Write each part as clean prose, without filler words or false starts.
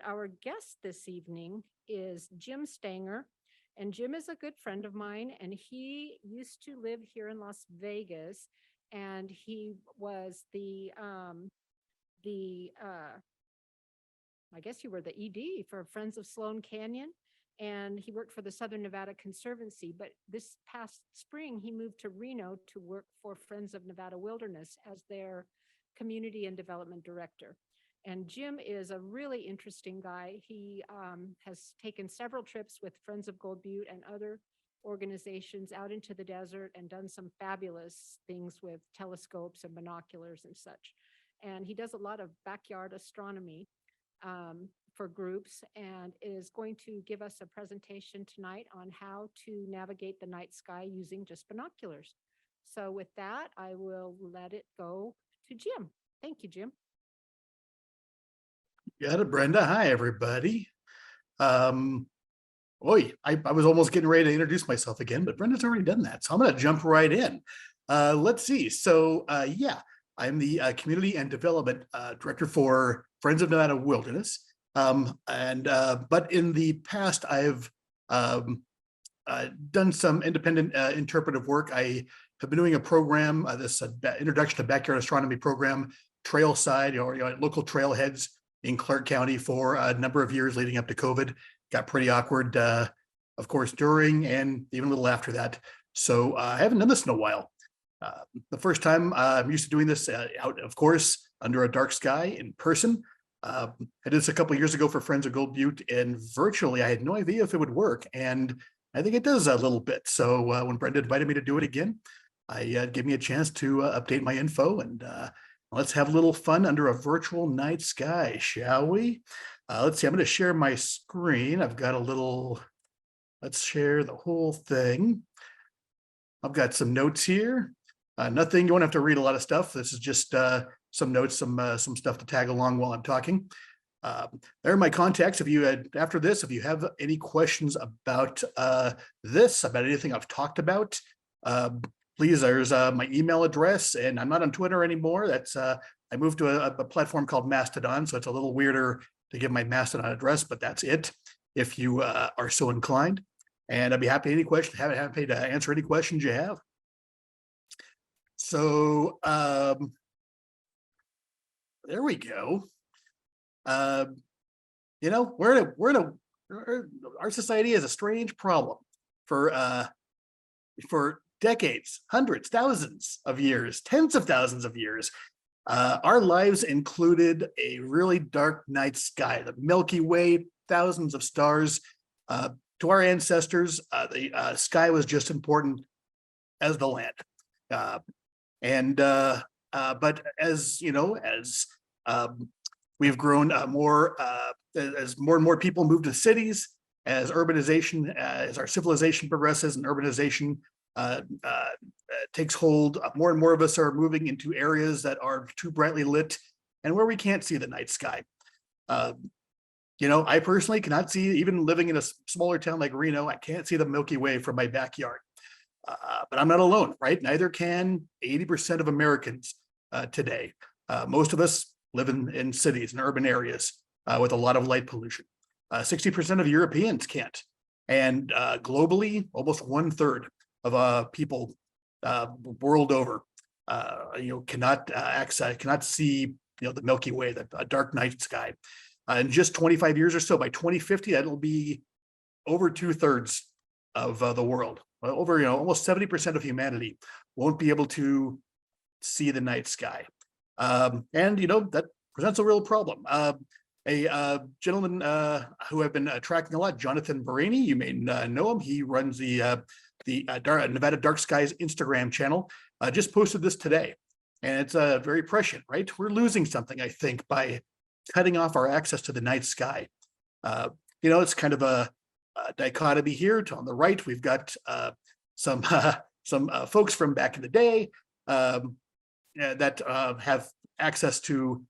And our guest this evening is Jim Stanger. And Jim is a good friend of mine, and he used to live here in Las Vegas. And he was the I guess you were the ED for Friends of Sloan Canyon, and he worked for the Southern Nevada Conservancy. But this past spring, he moved to Reno to work for Friends of Nevada Wilderness as their community and development director. And Jim is a really interesting guy. He has taken several trips with Friends of Gold Butte and other organizations out into the desert and done some fabulous things with telescopes and binoculars and such. And he does a lot of backyard astronomy for groups, and is going to give us a presentation tonight on how to navigate the night sky using just binoculars. So with that, I will let it go to Jim. Thank you, Jim. Got it, Brenda. Hi, everybody. I was almost getting ready to introduce myself again, but Brenda's already done that. So I'm going to jump right in. Let's see. So yeah, I'm the Community and Development Director for Friends of Nevada Wilderness. But in the past, I've done some independent interpretive work. I have been doing a program, this Introduction to Backyard Astronomy program, Trailside, local trailheads in Clark County for a number of years leading up to COVID. Got pretty awkward, of course, during and even a little after that. So I haven't done this in a while. The first time I'm used to doing this out, of course, under a dark sky in person. I did this a couple of years ago for Friends of Gold Butte, and virtually I had no idea if it would work. And I think it does a little bit. So when Brenda invited me to do it again, gave me a chance to update my info, and let's have a little fun under a virtual night sky, shall we? Let's see, I'm going to share my screen. I've got a little, let's share the whole thing. I've got some notes here. Nothing, you won't have to read a lot of stuff. This is just some notes, some stuff to tag along while I'm talking. There are my contacts. If you had, after this, if you have any questions about this, about anything I've talked about, please, there's my email address, and I'm not on Twitter anymore. That's I moved to a platform called Mastodon, so it's a little weirder to give my Mastodon address, but that's it if you are so inclined. And I'd be happy to answer any questions you have. So there we go. Our society has a strange problem for decades, hundreds, thousands of years, tens of thousands of years. Our lives included a really dark night sky, the Milky Way, thousands of stars. To our ancestors, the sky was just important as the land. But as you know, as we've grown as more and more people move to cities, as urbanization, as our civilization progresses and urbanization takes hold, more and more of us are moving into areas that are too brightly lit and where we can't see the night sky. I personally cannot see, even living in a smaller town like Reno, I can't see the Milky Way from my backyard. But I'm not alone, right? Neither can 80% of Americans today. Most of us live in cities and urban areas with a lot of light pollution. 60% of Europeans can't. And globally, almost 1/3 of people world over, cannot see, the Milky Way, a dark night sky. In just 25 years or so, by 2050, that'll be over 2/3 of the world. Over, almost 70% of humanity won't be able to see the night sky. That presents a real problem. A gentleman who I've been tracking a lot, Jonathan Barini, you may know him. He runs the Nevada Dark Skies Instagram channel, just posted this today. And it's very prescient, right? We're losing something, I think, by cutting off our access to the night sky. It's kind of a dichotomy here. On the right, we've got some folks from back in the day that have access to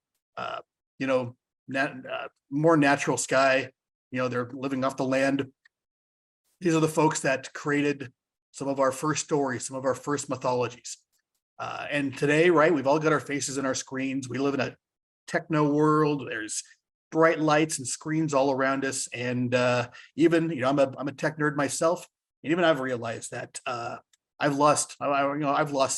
more natural sky. They're living off the land. These are the folks that created some of our first stories, some of our first mythologies. And today, right, we've all got our faces in our screens. We live in a techno world. There's bright lights and screens all around us. And even, I'm a tech nerd myself. And even I've realized that I've lost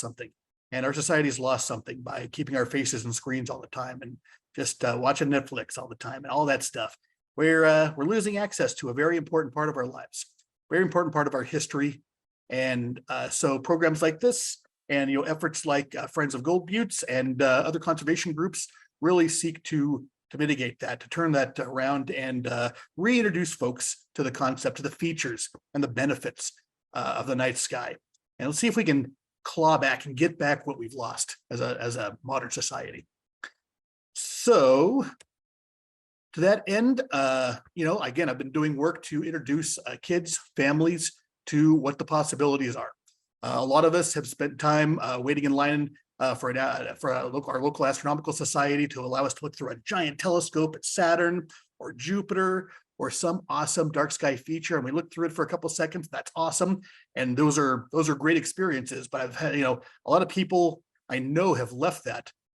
something, and our society's lost something by keeping our faces in screens all the time and just watching Netflix all the time and all that stuff. We're losing access to a very important part of our lives, very important part of our history. And so programs like this and efforts like Friends of Gold Buttes and other conservation groups really seek to mitigate that, to turn that around and reintroduce folks to the concept, to the features and the benefits of the night sky. And let's see if we can claw back and get back what we've lost as a modern society. So to that end, again, I've been doing work to introduce kids, families to what the possibilities are. A lot of us have spent time waiting in line for our local astronomical society to allow us to look through a giant telescope at Saturn or Jupiter or some awesome dark sky feature, and we look through it for a couple seconds. That's awesome, and those are great experiences. But I've had a lot of people I know have left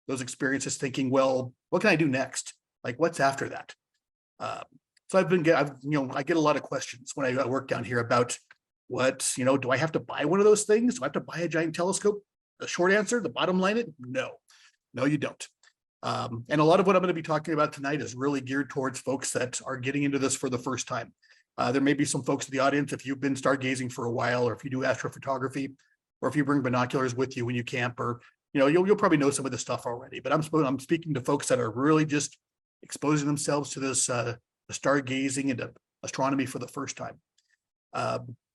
those experiences thinking, well, what can I do next? Like, what's after that? So I get a lot of questions when I work down here about do I have to buy one of those things? Do I have to buy a giant telescope? The short answer, the bottom line, no, you don't. And a lot of what I'm going to be talking about tonight is really geared towards folks that are getting into this for the first time. There may be some folks in the audience, if you've been stargazing for a while, or if you do astrophotography, or if you bring binoculars with you when you camp, or you'll probably know some of this stuff already. But I'm speaking to folks that are really just exposing themselves to this stargazing and astronomy for the first time.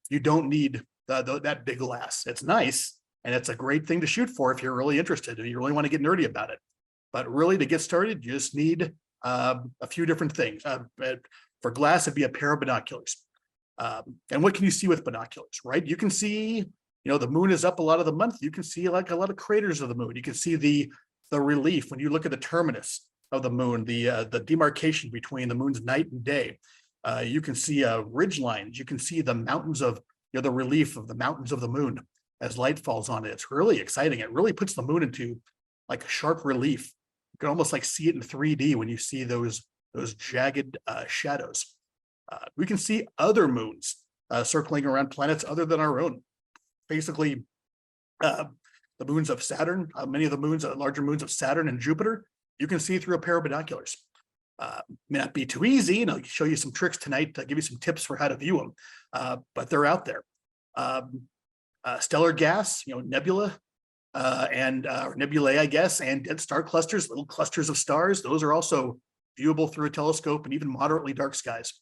You don't need that big glass. It's nice, and it's a great thing to shoot for if you're really interested and you really want to get nerdy about it. But really, to get started, you just need a few different things. For glass, it'd be a pair of binoculars. And what can you see with binoculars, right? You can see, the moon is up a lot of the month. You can see like a lot of craters of the moon. You can see the relief when you look at the terminus of the moon, the demarcation between the moon's night and day. You can see ridge lines. You can see the mountains of, the relief of the mountains of the moon as light falls on it. It's really exciting. It really puts the moon into like a sharp relief. You can almost like see it in 3D when you see those jagged shadows. We can see other moons circling around planets other than our own. Basically, the moons of Saturn, many of the moons, larger moons of Saturn and Jupiter, you can see through a pair of binoculars. May not be too easy, and I'll show you some tricks tonight to give you some tips for how to view them, but they're out there. Stellar gas, nebula, and nebulae, I guess, and dead star clusters, little clusters of stars. Those are also viewable through a telescope and even moderately dark skies.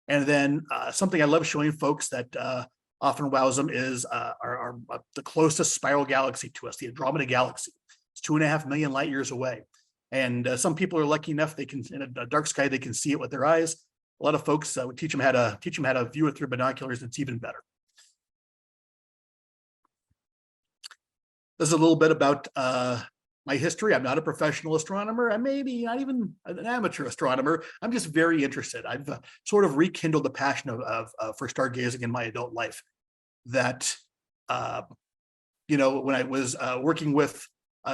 And then something I love showing folks that often wows them is the closest spiral galaxy to us, the Andromeda Galaxy. It's 2.5 million light years away. And some people are lucky enough they can, in a dark sky, they can see it with their eyes. A lot of folks would teach them how to view it through binoculars, and it's even better. This is a little bit about my history. I'm not a professional astronomer. I may be not even an amateur astronomer. I'm just very interested. I've sort of rekindled the passion for stargazing in my adult life. That when I was working with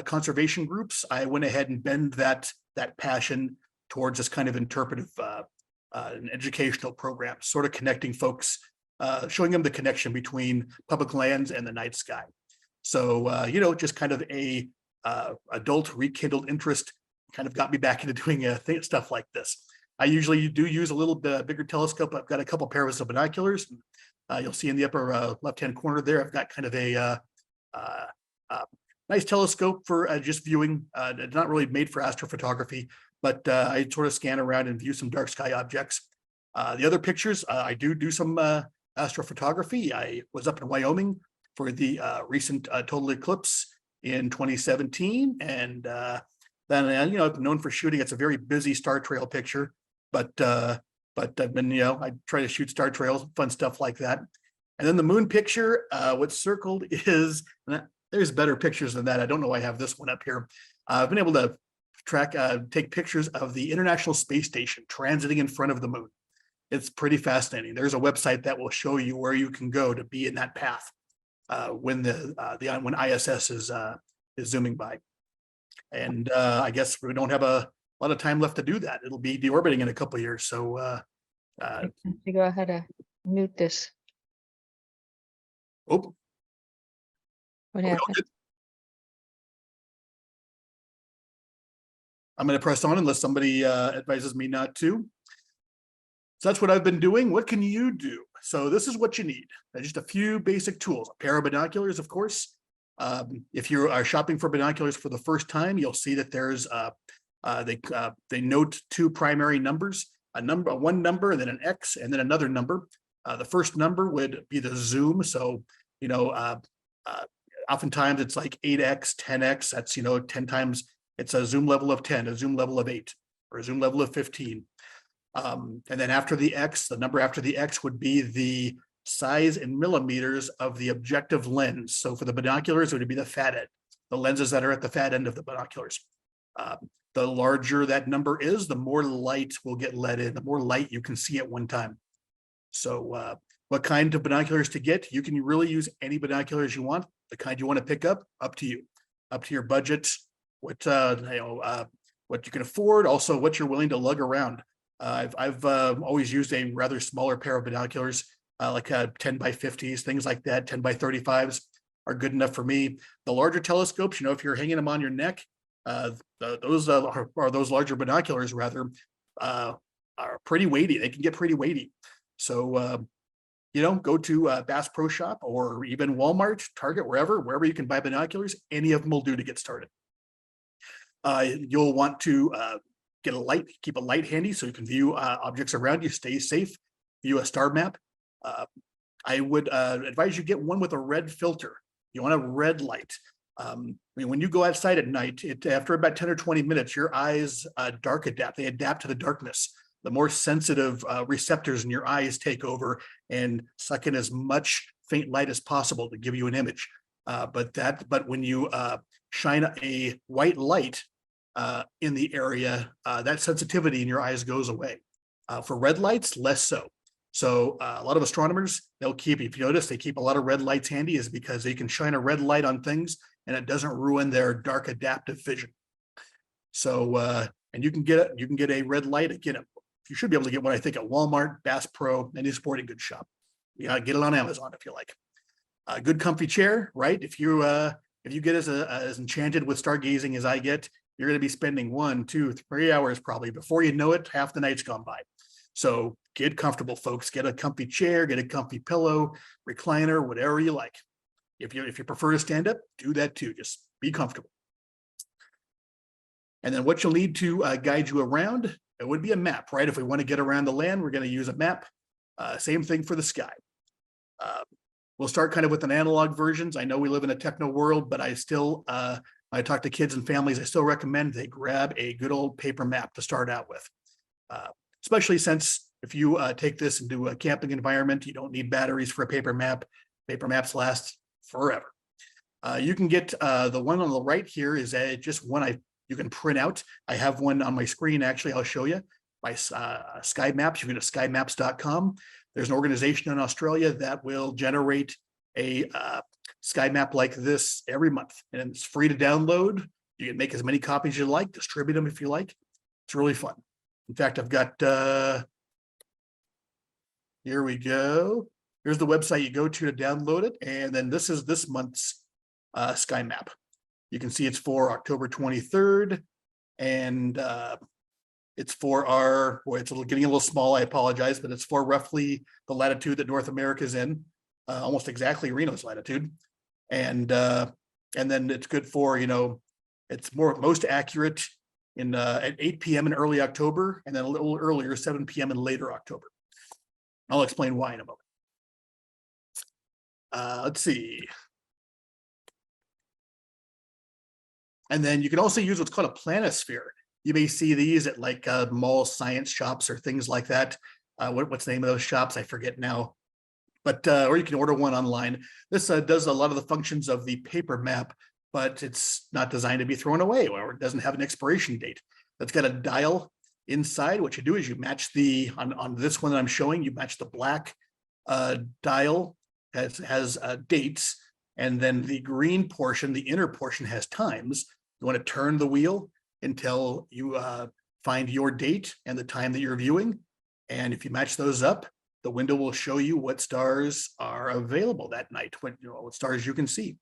conservation groups, I went ahead and bend that passion towards this kind of interpretive and educational program, sort of connecting folks, showing them the connection between public lands and the night sky. So, just kind of a adult rekindled interest kind of got me back into doing stuff like this. I usually do use a little bit bigger telescope. I've got a couple pairs of binoculars. You'll see in the upper left-hand corner there, I've got kind of a nice telescope for just viewing. It's not really made for astrophotography, but I sort of scan around and view some dark sky objects. The other pictures, I do some astrophotography. I was up in Wyoming for the recent total eclipse in 2017. And then, I've been known for shooting. It's a very busy star trail picture, but I've been, I try to shoot star trails, fun stuff like that. And then the moon picture, what's circled is, there's better pictures than that. I don't know why I have this one up here. I've been able to take pictures of the International Space Station transiting in front of the moon. It's pretty fascinating. There's a website that will show you where you can go to be in that path when when ISS is zooming by. And I guess we don't have a lot of time left to do that. It'll be deorbiting in a couple of years. So I can't figure out how to mute this. oh, What are we all happened? good? I'm going to press on unless somebody advises me not to. So that's what I've been doing. What can you do? So this is what you need. Just a few basic tools. A pair of binoculars, of course. If you are shopping for binoculars for the first time, you'll see that there's they note two primary numbers, one number, and then an X, and then another number. The first number would be the zoom. So, you know, oftentimes it's like 8X, 10X. That's, you know, 10 times. It's a zoom level of 10, a zoom level of 8, or a zoom level of 15. And then after the X, the number after the X would be the size in millimeters of the objective lens. So for the binoculars, it would be the fat end, the lenses that are at the fat end of the binoculars. The larger that number is, the more light will get let in, the more light you can see at one time. So what kind of binoculars to get? You can really use any binoculars you want. The kind you want to pick up to you, up to your budget, what what you can afford, also what you're willing to lug around. I've always used a rather smaller pair of binoculars, like 10 by 50s, things like that. 10 by 35s are good enough for me. The larger telescopes, you know, if you're hanging them on your neck, those larger binoculars rather are pretty weighty. They can get pretty weighty. So, you know, go to Bass Pro Shop or even Walmart, Target, wherever you can buy binoculars. Any of them will do to get started. You'll want to get a light, keep a light handy so you can view objects around you, stay safe, view a star map. I would advise you get one with a red filter. You want a red light. I mean, when you go outside at night, after about 10 or 20 minutes, your eyes dark adapt. They adapt to the darkness. The more sensitive receptors in your eyes take over and suck in as much faint light as possible to give you an image. But when you shine a white light in the area, that sensitivity in your eyes goes away. For red lights, less so. So a lot of astronomers, they'll keep, if you notice, they keep a lot of red lights handy, is because they can shine a red light on things and it doesn't ruin their dark adaptive vision. So and you can get a red light again. You should be able to get one, I think, at Walmart, Bass Pro, any sporting goods shop. Yeah, get it on Amazon if you like. A good comfy chair, right? If you get as enchanted with stargazing as I get, you're going to be spending 1, 2, 3 hours probably. Before you know it, half the night's gone by. So get comfortable, folks. Get a comfy chair, get a comfy pillow, recliner, whatever you like. If you prefer to stand up, do that too. Just be comfortable. And then what you'll need to guide you around, it would be a map, right? If we want to get around the land, we're going to use a map. Same thing for the sky. We'll start kind of with an analog versions. I know we live in a techno world, but I still, I talk to kids and families, I still recommend they grab a good old paper map to start out with. Especially since if you take this into a camping environment, you don't need batteries for a paper map. Paper maps last forever. You can get the one on the right here is just one you can print out. I have one on my screen, actually, I'll show you. By Sky Maps, you can go to skymaps.com. There's an organization in Australia that will generate a sky map like this every month, and it's free to download. You can make as many copies as you like, distribute them if you like. It's really fun. In fact, I've got, here we go. Here's the website you go to download it. And then this is this month's sky map. You can see it's for October 23rd. And it's for our, boy, it's getting a little small, I apologize, but it's for roughly the latitude that North America is in, almost exactly Reno's latitude. And then it's good for, you know, it's most accurate in at 8 p.m. in early October, and then a little earlier, 7 p.m. in later October. I'll explain why in a moment. Let's see. And then you can also use what's called a planisphere. You may see these at like mall science shops or things like that. What's the name of those shops? I forget now. But or you can order one online. This does a lot of the functions of the paper map, but it's not designed to be thrown away, or it doesn't have an expiration date. It's got a dial inside. What you do is you match on this one that I'm showing, you match the black dial has dates, and then the green portion, the inner portion, has times. You want to turn the wheel until you find your date and the time that you're viewing. And if you match those up, the window will show you what stars are available that night, what stars you can see.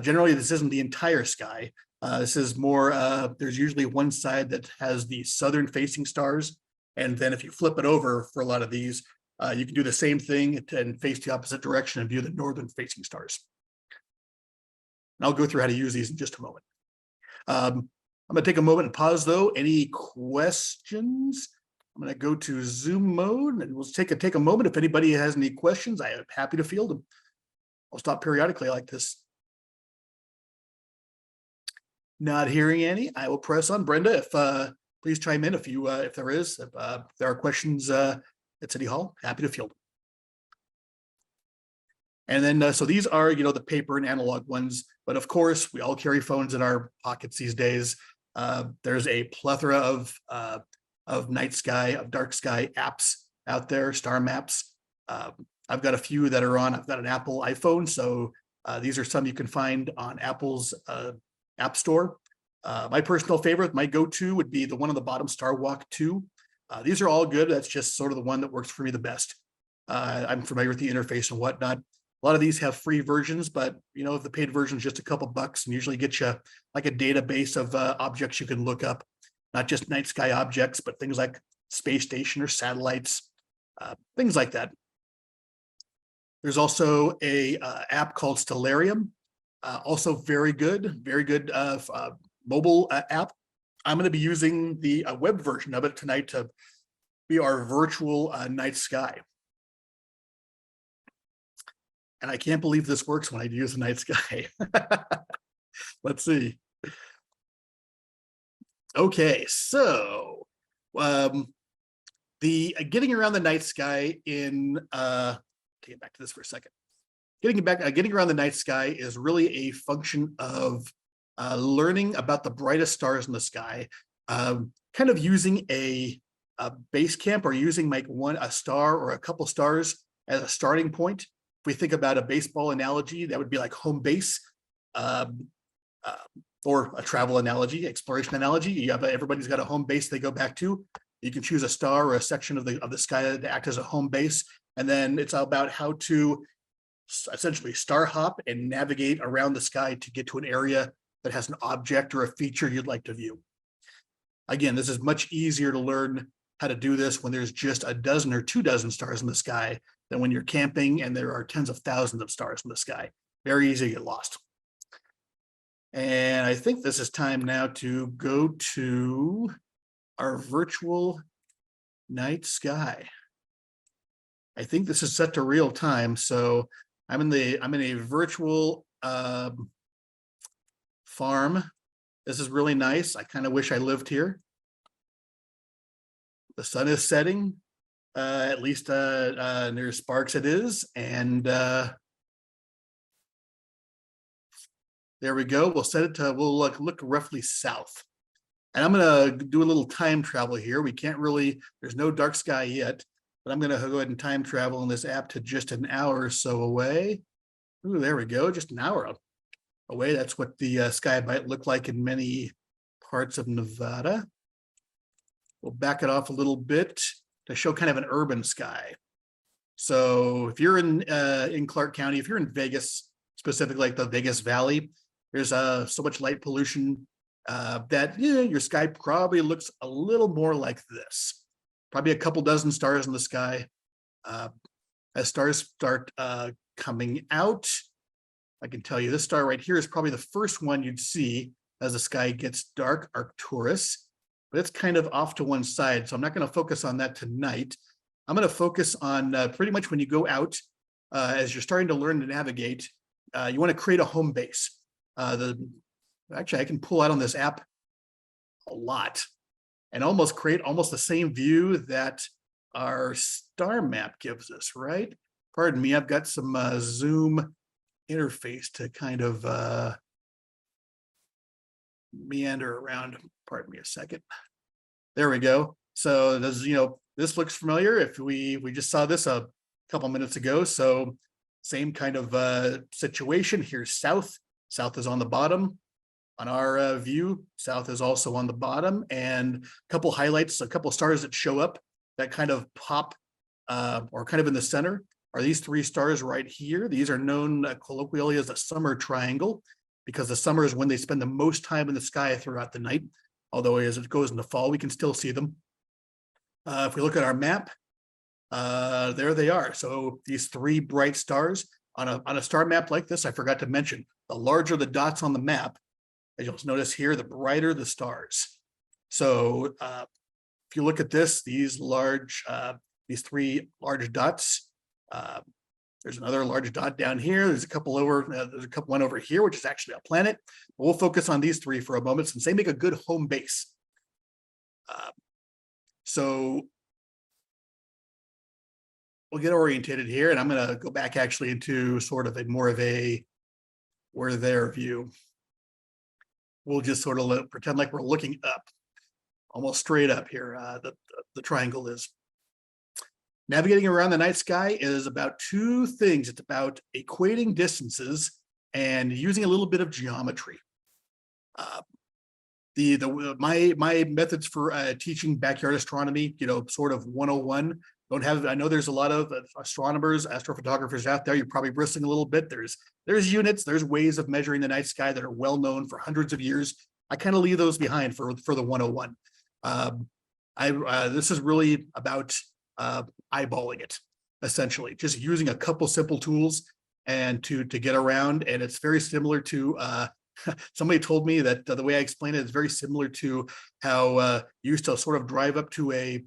Generally, this isn't the entire sky. This is more, there's usually one side that has the southern facing stars. And then if you flip it over for a lot of these, you can do the same thing and face the opposite direction and view the northern facing stars. And I'll go through how to use these in just a moment. I'm going to take a moment and pause though. Any questions? I'm going to go to Zoom mode and we'll take a moment. If anybody has any questions, I am happy to field them. I'll stop periodically like this. Not hearing any, I will press on. Brenda, if please chime in if there are questions at City Hall, happy to field them. And then, so these are, the paper and analog ones, but of course, we all carry phones in our pockets these days. There's a plethora of night sky, of dark sky apps out there, star maps. I've got a few that are on, I've got an Apple iPhone, so these are some you can find on Apple's App Store. My personal favorite, my go-to would be the one on the bottom, Star Walk 2. These are all good. That's just sort of the one that works for me the best. I'm familiar with the interface and whatnot. A lot of these have free versions, but if the paid version is just a couple bucks and usually get you like a database of objects you can look up, not just night sky objects, but things like space station or satellites, things like that. There's also a app called Stellarium, also very good mobile app. I'm going to be using the web version of it tonight to be our virtual night sky. And I can't believe this works when I use the night sky. Let's see. Okay, so the getting around the night sky in take it back to this for a second. Getting around the night sky is really a function of learning about the brightest stars in the sky, kind of using a base camp or using like a star or a couple stars as a starting point. If we think about a baseball analogy, that would be like home base, or a travel analogy, exploration analogy. You have everybody's got a home base they go back to. You can choose a star or a section of the sky to act as a home base, and then it's all about how to essentially star hop and navigate around the sky to get to an area that has an object or a feature you'd like to view. Again, this is much easier to learn how to do this when there's just a dozen or 24 stars in the sky than when you're camping and there are tens of thousands of stars in the sky. Very easy to get lost. And I think this is time now to go to our virtual night sky. I think this is set to real time, so I'm in a virtual farm. This is really nice. I kind of wish I lived here. The sun is setting, at least near Sparks it is, and there we go. We'll set it to, we'll look roughly south. And I'm gonna do a little time travel here. We can't really, there's no dark sky yet, but I'm gonna go ahead and time travel in this app to just an hour or so away. Ooh, there we go, just an hour away. That's what the sky might look like in many parts of Nevada. We'll back it off a little bit to show kind of an urban sky. So if you're in Clark County, if you're in Vegas, specifically like the Vegas Valley, there's so much light pollution that your sky probably looks a little more like this. Probably a couple dozen stars in the sky. As stars start coming out, I can tell you this star right here is probably the first one you'd see as the sky gets dark, Arcturus. But it's kind of off to one side, so I'm not going to focus on that tonight. I'm going to focus on pretty much when you go out, as you're starting to learn to navigate, you want to create a home base. Actually, I can pull out on this app a lot and almost create almost the same view that our star map gives us, right? Pardon me, I've got some Zoom interface to kind of meander around. Pardon me a second. There we go. So does, this looks familiar. If we just saw this a couple minutes ago. So same kind of situation. Here's south. South is on the bottom. on our view. South is also on the bottom, and a couple highlights, a couple stars that show up that kind of pop or kind of in the center are these 3 stars right here. These are known colloquially as the summer triangle, because the summer is when they spend the most time in the sky throughout the night. Although as it goes into fall, we can still see them. If we look at our map, there they are. So these 3 bright stars on a star map like this, I forgot to mention, the larger the dots on the map, as you'll notice here, the brighter the stars. So if you look at this, these 3 large dots, there's another large dot down here. There's a couple one over here, which is actually a planet. We'll focus on these 3 for a moment since they make a good home base. So we'll get orientated here, and I'm going to go back actually into sort of more of a we're there view. We'll just sort of pretend like we're looking up, almost straight up here. The triangle is. Navigating around the night sky is about 2 things. It's about equating distances and using a little bit of geometry. My methods for teaching backyard astronomy, sort of 101, don't have. I know there's a lot of astronomers, astrophotographers out there. You're probably bristling a little bit. There's units, there's ways of measuring the night sky that are well known for hundreds of years. I kind of leave those behind for the 101. This is really about eyeballing it, essentially, just using a couple simple tools and to get around. And it's very similar to somebody told me that the way I explain it is very similar to how you used to sort of drive up to a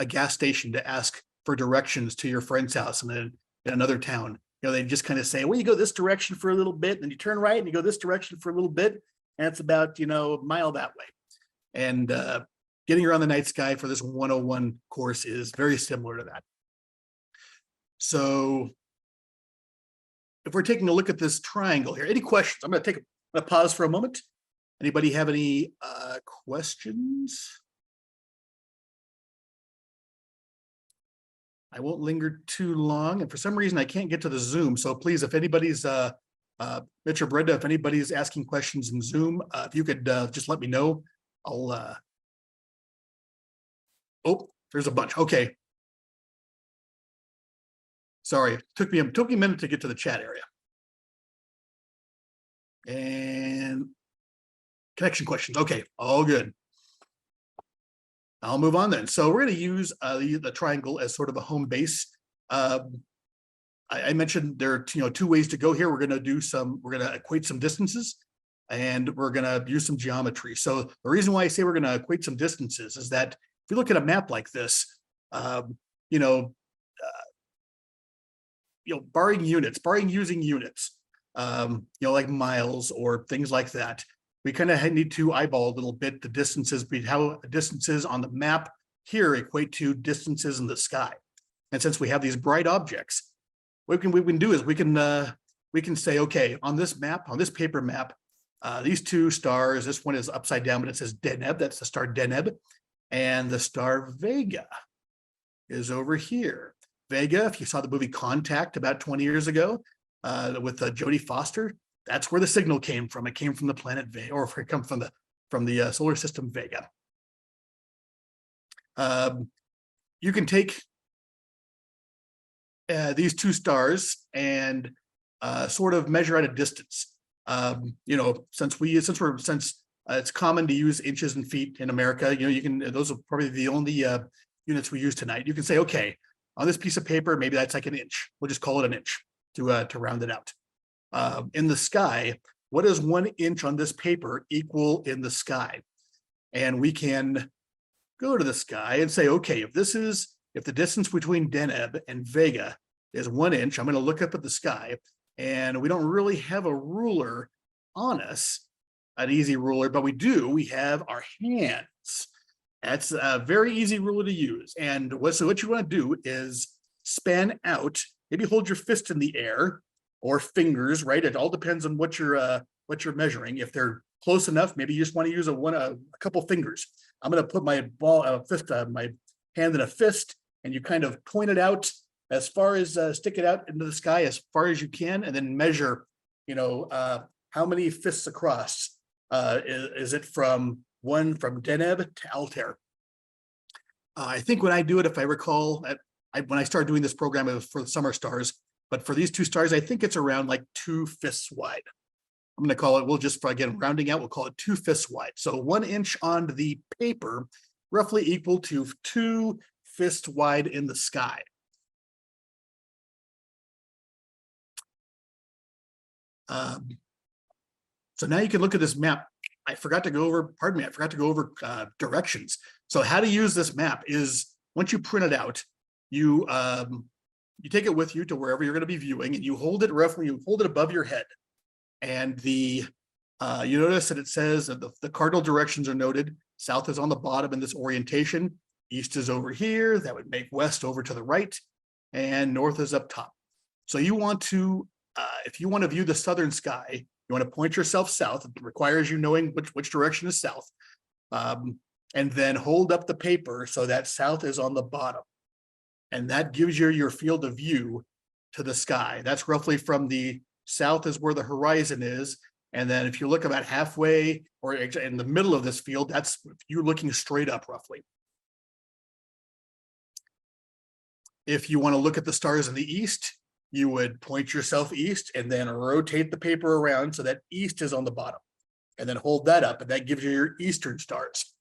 gas station to ask for directions to your friend's house in another town. They just kind of say, well, you go this direction for a little bit, and then you turn right and you go this direction for a little bit, and it's about a mile that way. And getting around the night sky for this 101 course is very similar to that. So if we're taking a look at this triangle here, any questions? I'm going to take a pause for a moment. Anybody have any questions? I won't linger too long. And for some reason, I can't get to the Zoom. So please, if anybody's, Mitch or Brenda, if anybody's asking questions in Zoom, if you could just let me know. I'll, oh, there's a bunch. Okay. Sorry, it took me a minute to get to the chat area. And connection questions. Okay, all good. I'll move on then. So we're going to use the triangle as sort of a home base. I mentioned there are 2 ways to go here. We're going to equate some distances, and we're going to use some geometry. So the reason why I say we're going to equate some distances is that if you look at a map like this, barring using units, like miles or things like that, we kind of need to eyeball a little bit the distances, how distances on the map here equate to distances in the sky. And since we have these bright objects, what we can do is we can say, okay, on this map, on this paper map, these 2 stars, this one is upside down, but it says Deneb, that's the star Deneb, and the star Vega is over here. Vega, if you saw the movie Contact about 20 years ago with Jodie Foster, that's where the signal came from. It came from the planet Vega, or it come from the solar system Vega. You can take these 2 stars and sort of measure at a distance. Since it's common to use inches and feet in America, those are probably the only units we use tonight. You can say, okay, on this piece of paper, maybe that's like an inch. We'll just call it an inch to round it out. In the sky, what does 1 inch on this paper equal in the sky? And we can go to the sky and say, okay, if the distance between Deneb and Vega is 1 inch, I'm going to look up at the sky, and we don't really have a ruler on us, an easy ruler, but we have our hands. That's a very easy ruler to use. And what you want to do is span out, maybe hold your fist in the air or fingers, right? It all depends on what you're measuring. If they're close enough, maybe you just want to use a couple fingers. I'm going to put my my hand in a fist, and you kind of point it out as far as stick it out into the sky as far as you can, and then measure, how many fists across is it from Deneb to Altair? I think when I do it, if I recall, when I started doing this program, it was for the summer stars, but for these 2 stars, I think it's around like 2 fists wide. I'm going to call it, we'll just, again, rounding out, we'll call it 2 fists wide. So 1 inch on the paper, roughly equal to 2 fists wide in the sky. So now you can look at this map. I forgot to go over, pardon me, I forgot to go over directions. So how to use this map is, once you print it out, you take it with you to wherever you're going to be viewing, and you hold it roughly, you hold it above your head. And you notice that it says that the cardinal directions are noted. South is on the bottom in this orientation. East is over here. That would make west over to the right, and north is up top. So you want to, if you want to view the southern sky, you want to point yourself south. It requires you knowing which direction is south, and then hold up the paper so that south is on the bottom. And that gives you your field of view to the sky. That's roughly from the south is where the horizon is. And then if you look about halfway or in the middle of this field, that's you looking straight up roughly. If you want to look at the stars in the east, you would point yourself east and then rotate the paper around so that east is on the bottom, and then hold that up, and that gives you your eastern stars.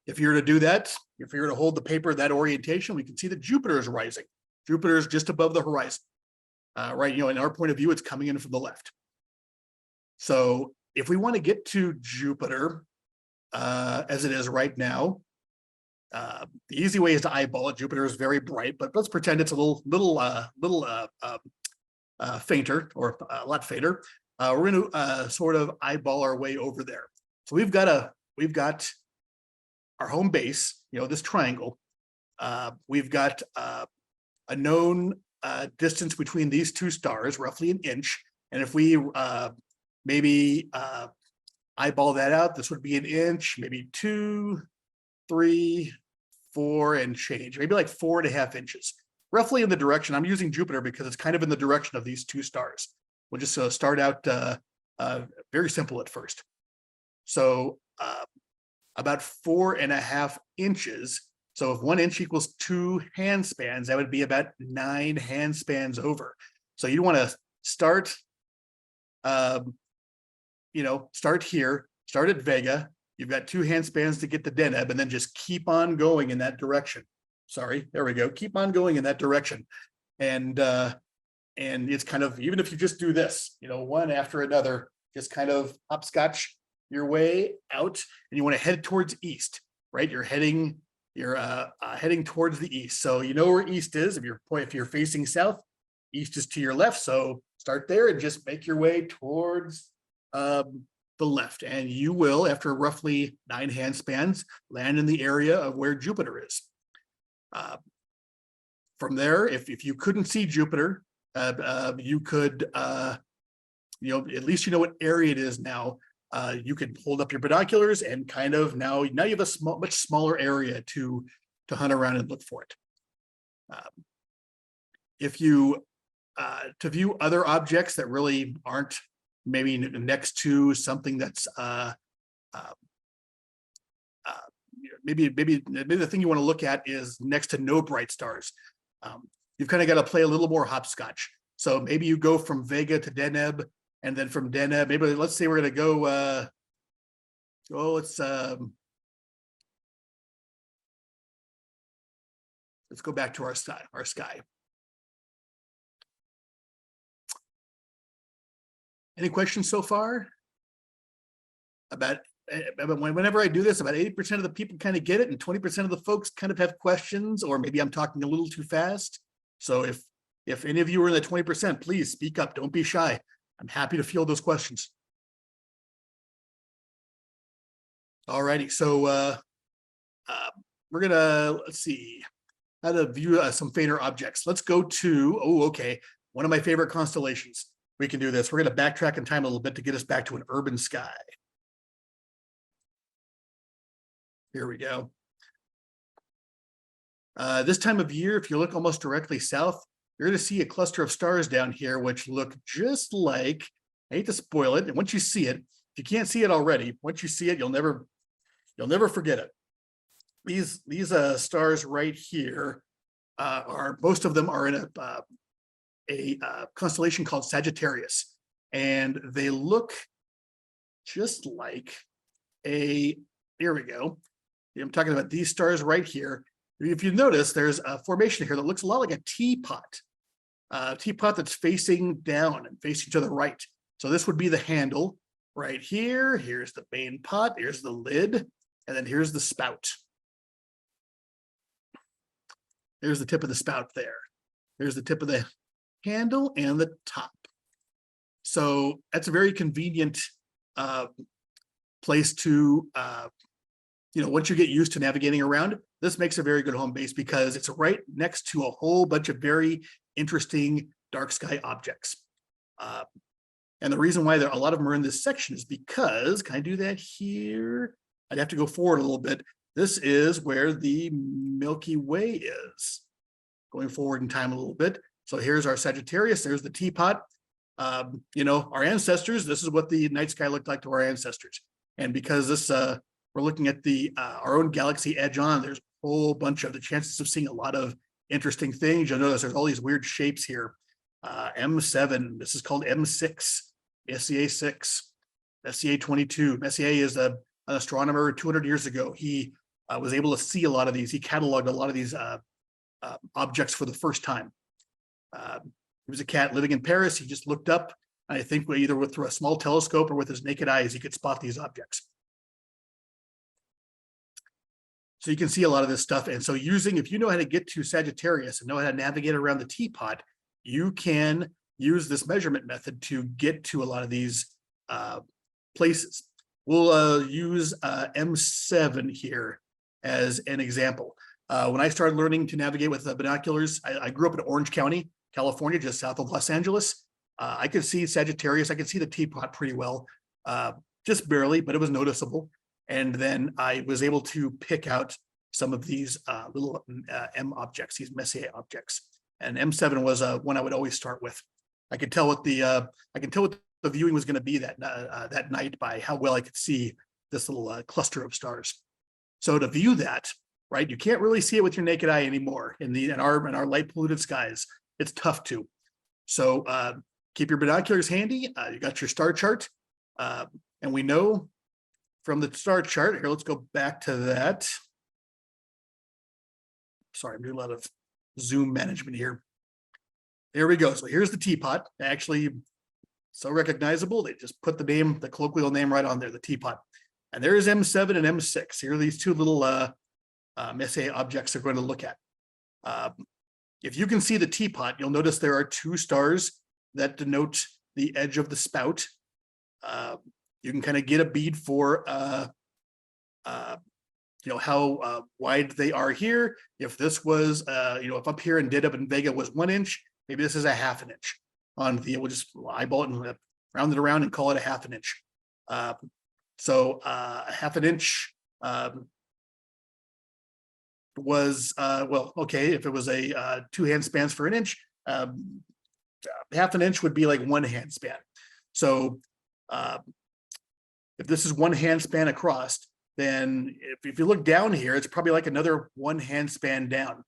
If you were to do that, if you were to hold the paper that orientation, we can see that Jupiter is rising. Jupiter is just above the horizon. Right, in our point of view, it's coming in from the left. So if we want to get to Jupiter as it is right now, the easy way is to eyeball it. Jupiter is very bright, but let's pretend it's a little fainter, or a lot fainter. We're going to sort of eyeball our way over there. So we've got our home base, this triangle. We've got a known distance between these 2 stars, roughly 1 inch. And if we maybe eyeball that out, this would be 1 inch, maybe 2, 3, 4, and change, maybe like 4.5 inches, roughly in the direction. I'm using Jupiter because it's kind of in the direction of these 2 stars. We'll just start out very simple at first. So about 4.5 inches. So if 1 inch equals 2 hand spans, that would be about 9 hand spans over. So you want to start, start here, start at Vega. You've got 2 hand spans to get to Deneb, and then just keep on going in that direction. Sorry, there we go. Keep on going in that direction. And it's kind of, even if you just do this, one after another, just kind of hopscotch your way out, and you want to head towards east, right? You're heading towards the east. So you know where east is. If you're facing south, east is to your left. So start there and just make your way towards the left, and you will, after roughly 9 hand spans, land in the area of where Jupiter is. From there, if you couldn't see Jupiter, you could, at least what area it is now. You can hold up your binoculars and kind of now you have a much smaller area to hunt around and look for it. If you to view other objects that really aren't maybe next to something that's maybe the thing you want to look at is next to no bright stars. You've kind of got to play a little more hopscotch. So maybe you go from Vega to Deneb, and then from Deneb, maybe let's say we're going to go. Let's go back to our sky. Any questions so far? Whenever I do this, about 80% of the people kind of get it, and 20% of the folks kind of have questions, or maybe I'm talking a little too fast. So if any of you are in the 20%, please speak up. Don't be shy. I'm happy to field those questions. All righty. So we're gonna, let's see how to view some fainter objects. Let's go to, okay, one of my favorite constellations. We can do this. We're going to backtrack in time a little bit to get us back to an urban sky. Here we go. This time of year, if you look almost directly south, you're going to see a cluster of stars down here, which look just like I hate to spoil it. And once you see it, if you can't see it already, once you see it, you'll never forget it. These stars right here are, most of them are in a constellation called Sagittarius, and they look just like here we go. I'm talking about these stars right here. If you notice, there's a formation here that looks a lot like a teapot that's facing down and facing to the right. So this would be the handle right here. Here's the main pot, here's the lid, and then here's the spout. There's the tip of the spout there. There's the tip of the handle and the top. So that's a very convenient place to, once you get used to navigating around, this makes a very good home base because it's right next to a whole bunch of very interesting dark sky objects. And the reason why a lot of them are in this section is because, can I do that here? I'd have to go forward a little bit. This is where the Milky Way is, going forward in time a little bit. So here's our Sagittarius, there's the teapot. Our ancestors, this is what the night sky looked like to our ancestors. And because this, we're looking at our own galaxy edge on, there's a whole bunch of the chances of seeing a lot of interesting things. You'll notice there's all these weird shapes here. M7, this is called M6, Messier 6, Messier 22. Messier is an astronomer 200 years ago. He was able to see a lot of these. He cataloged a lot of these objects for the first time. He was a cat living in Paris. He just looked up, I think either through a small telescope or with his naked eyes, he could spot these objects. So you can see a lot of this stuff. And so if you know how to get to Sagittarius and know how to navigate around the teapot, you can use this measurement method to get to a lot of these places. We'll use M7 here as an example. When I started learning to navigate with binoculars, I grew up in Orange County, California, just south of Los Angeles. I could see Sagittarius. I could see the teapot pretty well, just barely, but it was noticeable. And then I was able to pick out some of these little M objects, these Messier objects. And M7 was one I would always start with. I could tell what the viewing was going to be that night by how well I could see this little cluster of stars. So to view that, right, you can't really see it with your naked eye anymore in our light polluted skies. It's tough to. So keep your binoculars handy. You got your star chart, and we know from the star chart here. Let's go back to that. Sorry, I'm doing a lot of Zoom management here. There we go. So here's the teapot. Actually, so recognizable. They just put the colloquial name right on there, the teapot. And there's M7 and M6. Here are these two little Messier objects they're going to look at. If you can see the teapot, you'll notice there are two stars that denote the edge of the spout. You can kind of get a bead for how wide they are here. If this was if up here and up in Vega was 1 inch, maybe this is a 1/2 inch on we'll just eyeball it and round it around and call it a 1/2 inch. So a 1/2 inch was okay, if it was a 2 hand spans for 1 inch, 1/2 inch would be like 1 hand span. So if this is 1 hand span across, then if you look down here, it's probably like another 1 hand span down.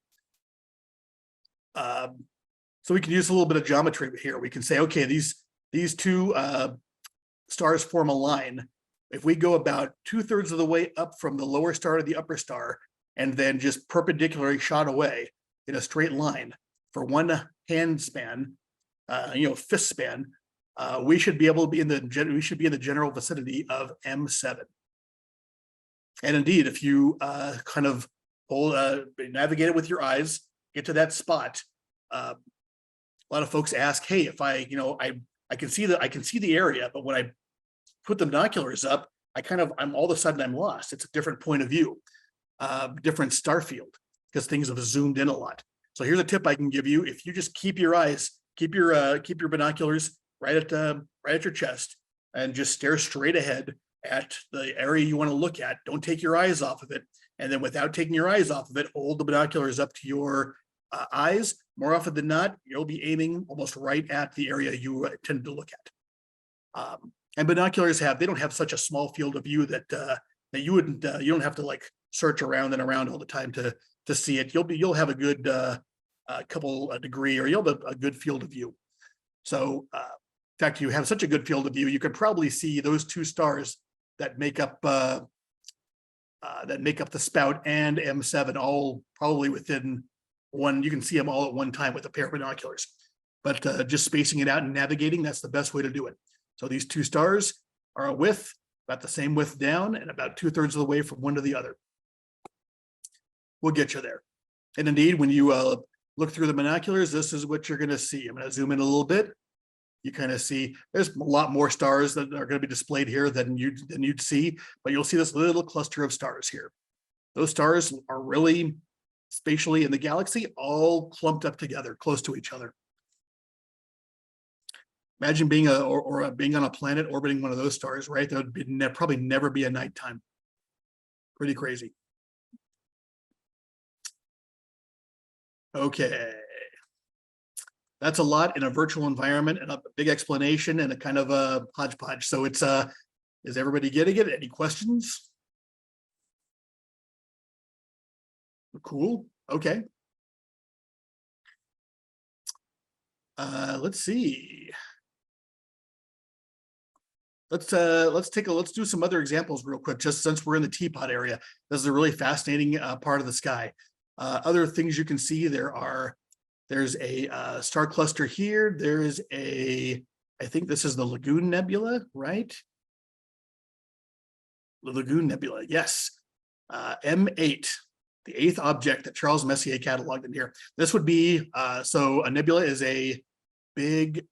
So we can use a little bit of geometry here. We can say, okay, these two stars form a line. If we go about 2/3 of the way up from the lower star to the upper star, and then just perpendicularly shot away in a straight line for 1 hand span, fist span, we should be able to be in the general vicinity of M7. And indeed, if you kind of navigate it with your eyes, get to that spot. A lot of folks ask, hey, if I can see the area, but when I put the binoculars up, I'm all of a sudden I'm lost. It's a different point of view, different star field, because things have zoomed in a lot. So here's a tip I can give you. If you just keep your binoculars right at your chest and just stare straight ahead at the area you want to look at. Don't take your eyes off of it. And then without taking your eyes off of it, hold the binoculars up to your eyes. More often than not, you'll be aiming almost right at the area you intended to look at. And binoculars they don't have such a small field of view that you wouldn't, you don't have to like search around and around all the time to see it. You'll have a good couple degree, or you'll have a good field of view. So in fact, you have such a good field of view, you could probably see those two stars that make up the spout and M7 all probably within one. You can see them all at one time with a pair of binoculars, but just spacing it out and navigating, that's the best way to do it. So these two stars are a width, about the same width down, and about 2/3 of the way from one to the other. We'll get you there. And indeed, when you look through the binoculars, this is what you're going to see. I'm going to zoom in a little bit. You kind of see there's a lot more stars that are going to be displayed here than you'd see, but you'll see this little cluster of stars here. Those stars are really spatially in the galaxy all clumped up together, close to each other. Imagine being being on a planet orbiting one of those stars, right? There would be probably never be a nighttime. Pretty crazy. Okay. That's a lot in a virtual environment and a big explanation and a kind of a hodgepodge. So it's is everybody getting it? Any questions? Cool. Okay. Let's see. Let's do some other examples real quick, just since we're in the teapot area. This is a really fascinating part of the sky. Other things you can see, there's a star cluster here. There is I think this is the Lagoon Nebula, right? The Lagoon Nebula, yes. M8, the 8th object that Charles Messier cataloged in here. This would be, so a nebula is a big,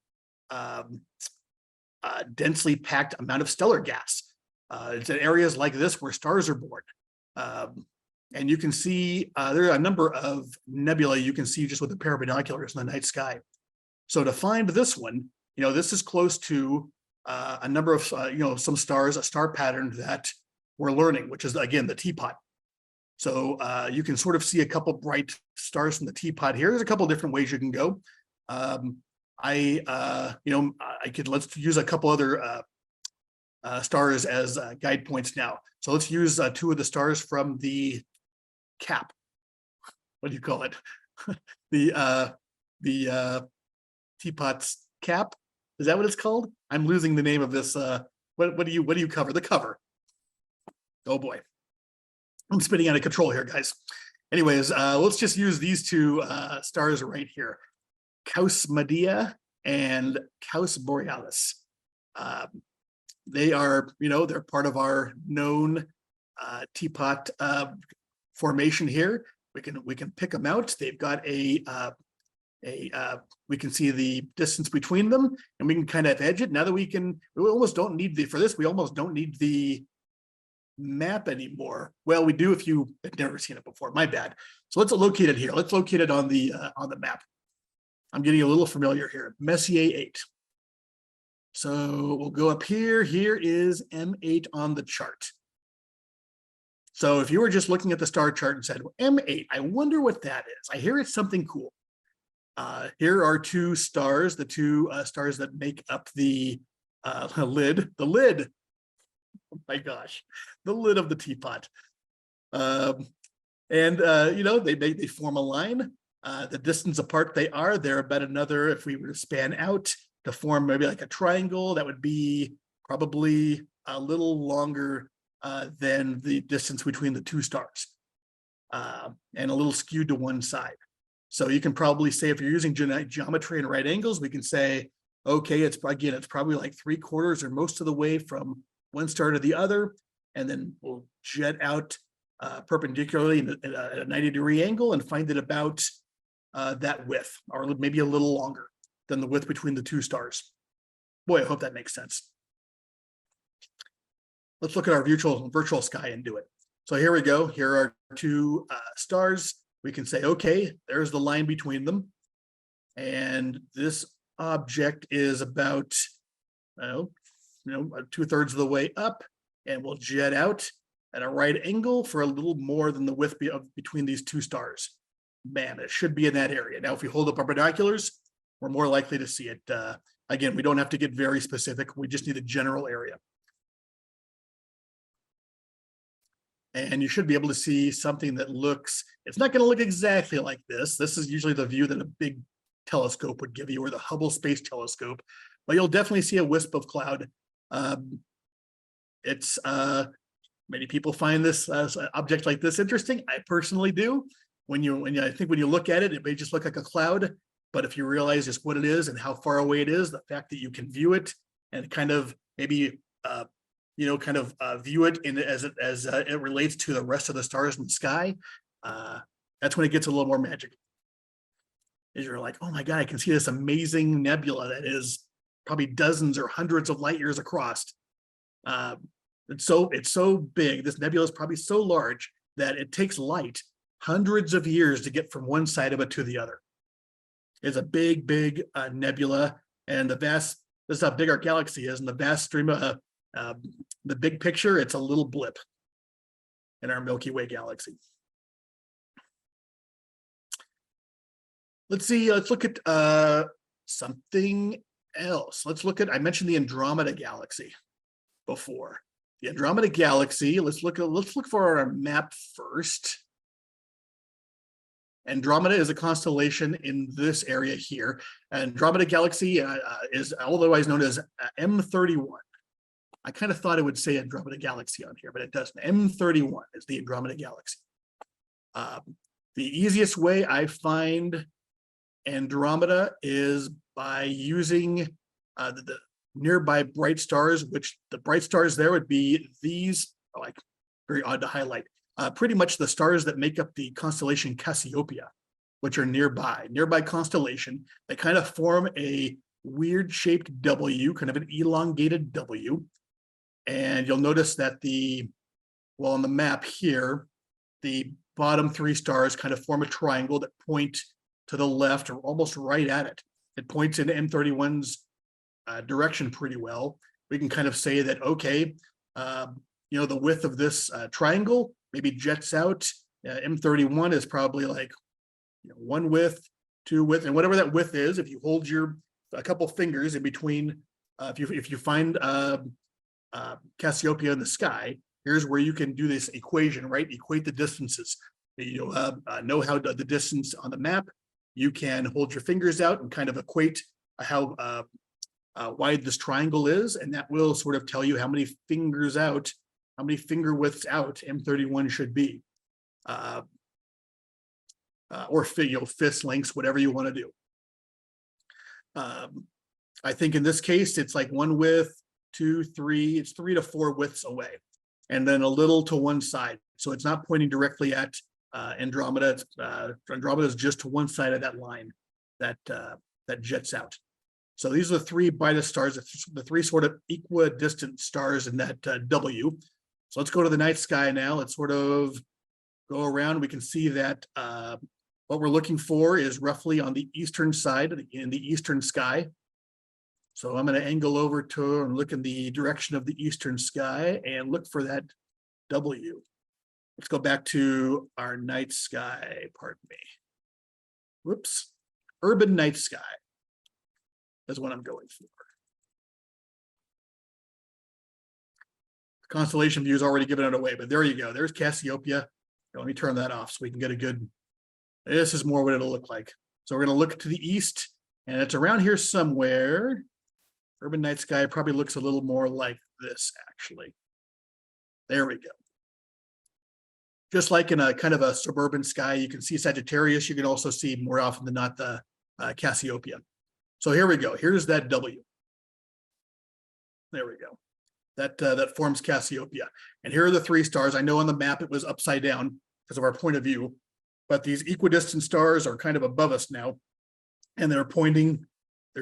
densely packed amount of stellar gas. It's in areas like this where stars are born. And you can see there are a number of nebulae you can see just with a pair of binoculars in the night sky. So to find this one, this is close to a number of, some stars, a star pattern that we're learning, which is again the teapot. So you can sort of see a couple bright stars from the teapot here. There's a couple different ways you can go. Let's use a couple other stars as guide points now. So let's use two of the stars from the cap. What do you call it? the teapot's cap. Is that what it's called? I'm losing the name of this. What do you cover? The cover. Oh boy. I'm spinning out of control here, guys. Anyways, let's just use these two stars right here. Caus Medea and Caus Borealis. They are, they're part of our known teapot formation here. We can pick them out. They've got we can see the distance between them, and we can kind of edge it. Now that we almost don't need we almost don't need the map anymore. Well, we do if you've never seen it before. My bad. So let's locate it here. Let's locate it on the map. I'm getting a little familiar here. Messier 8. So we'll go up here. Here is M8 on the chart. So if you were just looking at the star chart and said, well, M8, I wonder what that is. I hear it's something cool. Here are two stars, the two stars that make up the lid. The lid. Oh my gosh, the lid of the teapot. They form a line. The distance apart they're about another, if we were to span out to form maybe like a triangle, that would be probably a little longer than the distance between the two stars, and a little skewed to one side. So you can probably say, if you're using geometry and right angles, we can say, okay, it's probably like 3/4 or most of the way from one star to the other, and then we'll jet out perpendicularly at a 90-degree angle and find it about that width, or maybe a little longer than the width between the two stars. Boy, I hope that makes sense. Let's look at our virtual sky and do it. So here we go. Here are two stars. We can say, okay, there's the line between them. And this object is about, 2/3 of the way up, and we'll jet out at a right angle for a little more than the width between these two stars. Man, it should be in that area. Now, if we hold up our binoculars, we're more likely to see it. Again, we don't have to get very specific. We just need a general area. And you should be able to see something that looks, it's not going to look exactly like this. This is usually the view that a big telescope would give you, or the Hubble Space Telescope, but you'll definitely see a wisp of cloud. It's many people find this object like this interesting. I personally do. I think when you look at it, it may just look like a cloud, but if you realize just what it is and how far away it is, the fact that you can view it and kind of maybe view it as it relates to the rest of the stars in the sky, that's when it gets a little more magical. Is you're like, oh my God, I can see this amazing nebula that is probably dozens or hundreds of light years across. It's so big. This nebula is probably so large that it takes light hundreds of years to get from one side of it to the other. It's a big nebula, and this is how big our galaxy is, and the vast stream of the big picture, it's a little blip in our Milky Way galaxy. Let's see, let's look at something else. Let's look at, I mentioned the Andromeda galaxy before. The Andromeda galaxy, let's look for our map first. Andromeda is a constellation in this area here. Andromeda galaxy is otherwise known as M31. I kind of thought it would say Andromeda galaxy on here, but it doesn't. M31 is the Andromeda galaxy. The easiest way I find Andromeda is by using the nearby bright stars, which the bright stars there would be these, like very odd to highlight, pretty much the stars that make up the constellation Cassiopeia, which are nearby constellation. They kind of form a weird shaped W, kind of an elongated W. And you'll notice that on the map here, the bottom three stars kind of form a triangle that point to the left or almost right at it. It points in M31's direction pretty well. We can kind of say that, okay, the width of this triangle maybe jets out. M31 is probably like one width, two width, and whatever that width is. If you hold a couple fingers in between, if you find Cassiopeia in the sky, here's where you can do this equation, right? Equate the distances. You know how the distance on the map. You can hold your fingers out and kind of equate how wide this triangle is, and that will sort of tell you how many fingers out, how many finger widths out M31 should be, or fist lengths, whatever you want to do. I think in this case, it's like one width, 2, 3, it's 3 to 4 widths away, and then a little to one side. So it's not pointing directly at Andromeda. Andromeda is just to one side of that line that jets out. So these are the three brightest stars, the three sort of equidistant stars in that W. So let's go to the night sky now. Let's sort of go around. We can see that what we're looking for is roughly on the eastern side in the eastern sky. So I'm going to angle over to and look in the direction of the eastern sky and look for that W. Let's go back to our night sky, pardon me. Whoops, urban night sky is what I'm going for. The constellation view is already given it away, but there you go. There's Cassiopeia. Let me turn that off so we can get a good, this is more what it'll look like. So we're going to look to the east, and it's around here somewhere. Urban night sky probably looks a little more like this, actually. There we go. Just like in a kind of a suburban sky, you can see Sagittarius. You can also see more often than not the Cassiopeia. So here we go. Here's that W. There we go. That forms Cassiopeia. And here are the three stars. I know on the map it was upside down because of our point of view, but these equidistant stars are kind of above us now, and they're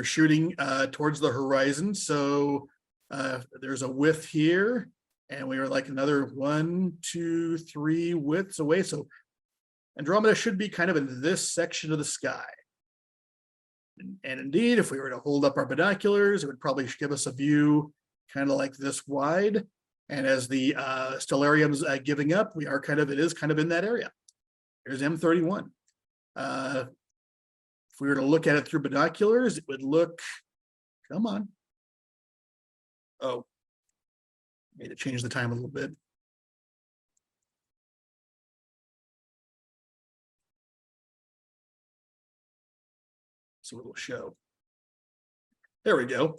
shooting towards the horizon. So there's a width here, and we are like another 1, 2, 3 widths away. So Andromeda should be kind of in this section of the sky. And indeed, if we were to hold up our binoculars, it would probably give us a view kind of like this wide. And as the stellarium's giving up, it is kind of in that area. Here's M31. If we were to look at it through binoculars, it would look Come on. Oh, need to change the time a little bit. So it'll show. There we go.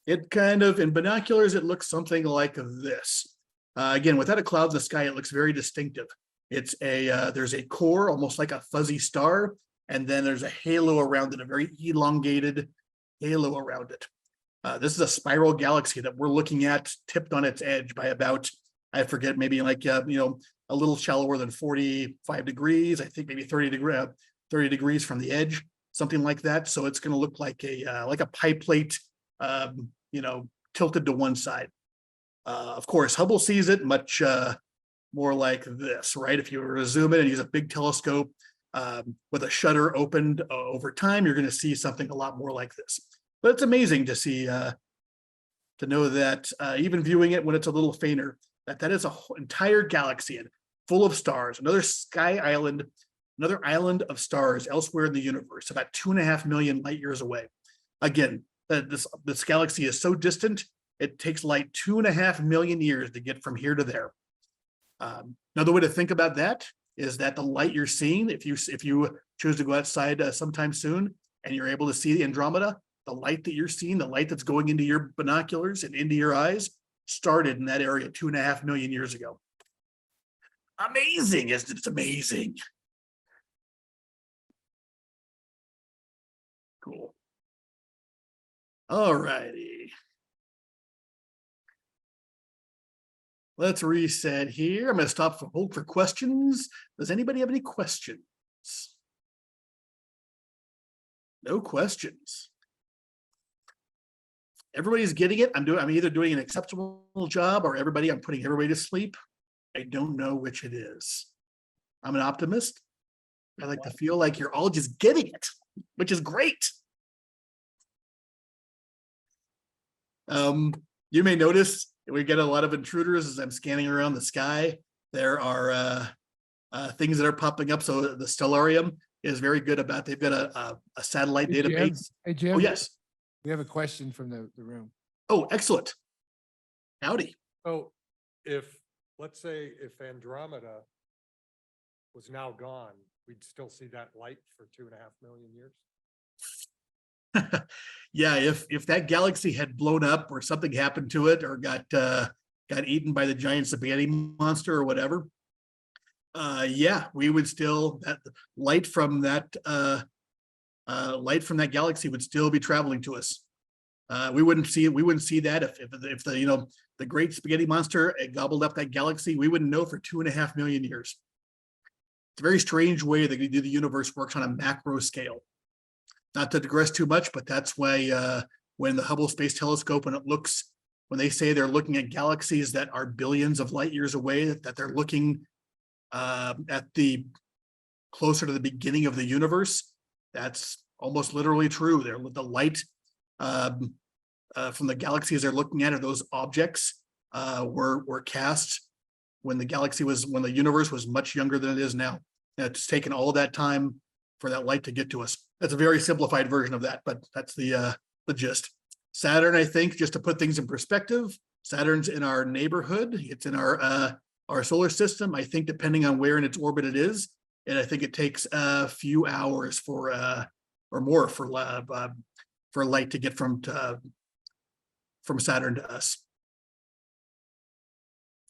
It kind of, in binoculars, it looks something like this. Again, without a cloud in the sky, it looks very distinctive. It's there's a core, almost like a fuzzy star, and then there's a halo around it, a very elongated halo around it. This is a spiral galaxy that we're looking at, tipped on its edge by about, I forget, maybe like, a little shallower than 45 degrees, I think maybe 30 degrees from the edge, something like that. So it's going to look like a pie plate, tilted to one side. Of course, Hubble sees it much more like this, right? If you were to zoom in and use a big telescope with a shutter opened over time, you're going to see something a lot more like this. But it's amazing to see, to know that even viewing it when it's a little fainter, that is a whole entire galaxy and full of stars, another sky island, another island of stars elsewhere in the universe, about 2.5 million light years away. Again, this galaxy is so distant, it takes light 2.5 million years to get from here to there. Another way to think about that is that the light you're seeing, if you choose to go outside sometime soon and you're able to see the Andromeda, the light that you're seeing, the light that's going into your binoculars and into your eyes, started in that area 2.5 million years ago. Amazing, isn't it? It's amazing. Cool. All righty. Let's reset here. I'm going to stop for hold for questions. Does anybody have any questions? No questions. Everybody's getting it. I'm either doing an acceptable job or I'm putting everybody to sleep. I don't know which it is. I'm an optimist. I like to feel like you're all just getting it, which is great. You may notice we get a lot of intruders as I'm scanning around the sky. There are things that are popping up. So the Stellarium is very good about, they've got a satellite database. Hey, Jim. Oh, yes. We have a question from the room. Oh, excellent. Howdy. So let's say if Andromeda was now gone, we'd still see that light for 2.5 million years? Yeah, if that galaxy had blown up or something happened to it or got eaten by the giant spaghetti monster or whatever, yeah, we would still, that light from that galaxy would still be traveling to us. We wouldn't see that if the great spaghetti monster gobbled up that galaxy. We wouldn't know for 2.5 million years. It's a very strange way that the universe works on a macro scale. Not to digress too much, but that's why when the Hubble Space Telescope, when they say they're looking at galaxies that are billions of light years away, that they're looking at the closer to the beginning of the universe, that's almost literally true. The light from the galaxies they're looking at, or those objects were cast when the universe was much younger than it is now. And it's taken all that time for that light to get to us. That's a very simplified version of that, but that's the gist. Saturn, I think, just to put things in perspective, Saturn's in our neighborhood. It's in our solar system. I think depending on where in its orbit it is, and I think it takes a few hours for or more for light to get from Saturn to us.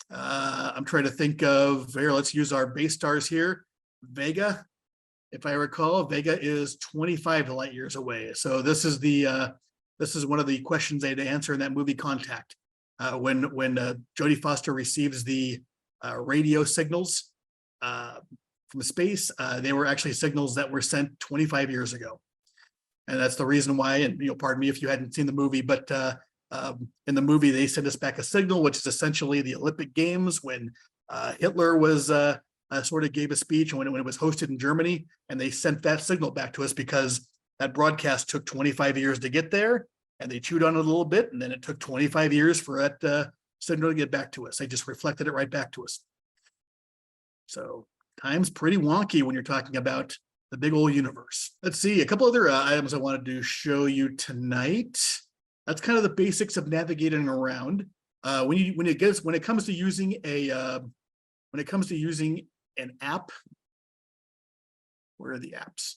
I'm trying to think of here. Let's use our base stars here. Vega, if I recall, Vega is 25 light years away. So this is one of the questions they had to answer in that movie Contact. When Jodie Foster receives the radio signals from space, they were actually signals that were sent 25 years ago. And that's the reason why, and pardon me if you hadn't seen the movie, but in the movie, they sent us back a signal, which is essentially the Olympic Games when Hitler was sort of gave a speech when it was hosted in Germany, and they sent that signal back to us because that broadcast took 25 years to get there, and they chewed on it a little bit, and then it took 25 years for that signal to get back to us. They just reflected it right back to us. So time's pretty wonky when you're talking about the big old universe. Let's see, a couple other items I wanted to show you tonight. That's kind of the basics of navigating around. When it comes to using an app, where are the apps?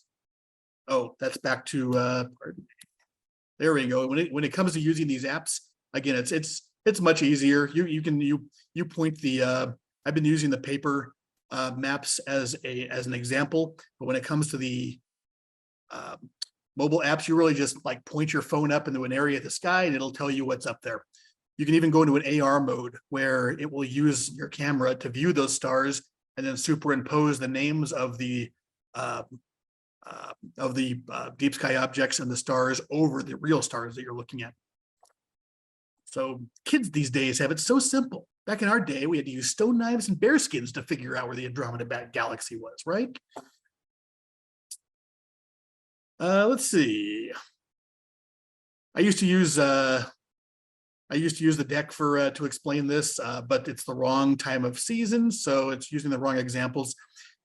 Oh, that's back to pardon me. There we go. When it comes to using these apps, again, it's much easier. You point the I've been using the paper maps as an example, but when it comes to the mobile apps, you really just like point your phone up into an area of the sky and it'll tell you what's up there. You can even go into an AR mode where it will use your camera to view those stars and then superimpose the names of the deep sky objects and the stars over the real stars that you're looking at. So kids these days have it so simple. Back in our day, we had to use stone knives and bear skins to figure out where the Andromeda galaxy was, right? Let's see. I used to use the deck for to explain this, but it's the wrong time of season, so it's using the wrong examples.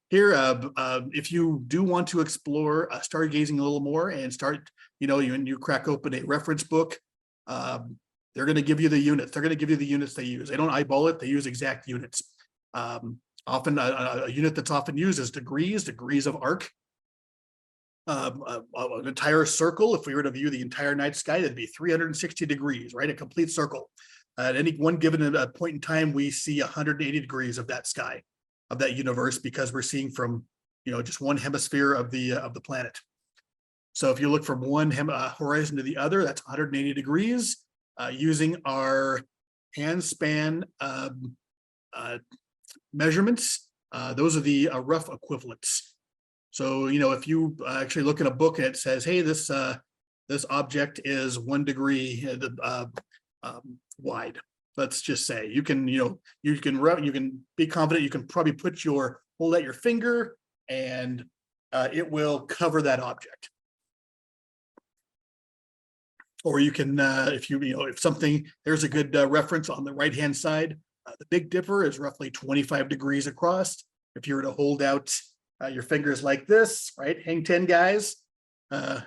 Here, if you do want to explore stargazing a little more and start, you crack open a reference book, they're going to give you the units. They're going to give you the units they use. They don't eyeball it. They use exact units. Often a unit that's often used is degrees of arc. An entire circle, if we were to view the entire night sky, that'd be 360 degrees, right? A complete circle. At any one given point in time, we see 180 degrees of that sky, of that universe, because we're seeing from, just one hemisphere of the planet. So if you look from one horizon to the other, that's 180 degrees. Using our hand span measurements, those are the rough equivalents. So, if you actually look at a book and it says, hey, this object is 1 degree wide, let's just say, you can be confident, you can probably hold out your finger and it will cover that object. Or you can, if something, there's a good reference on the right-hand side, the Big Dipper is roughly 25 degrees across. If you were to hold out your fingers like this, right? Hang 10, guys. That's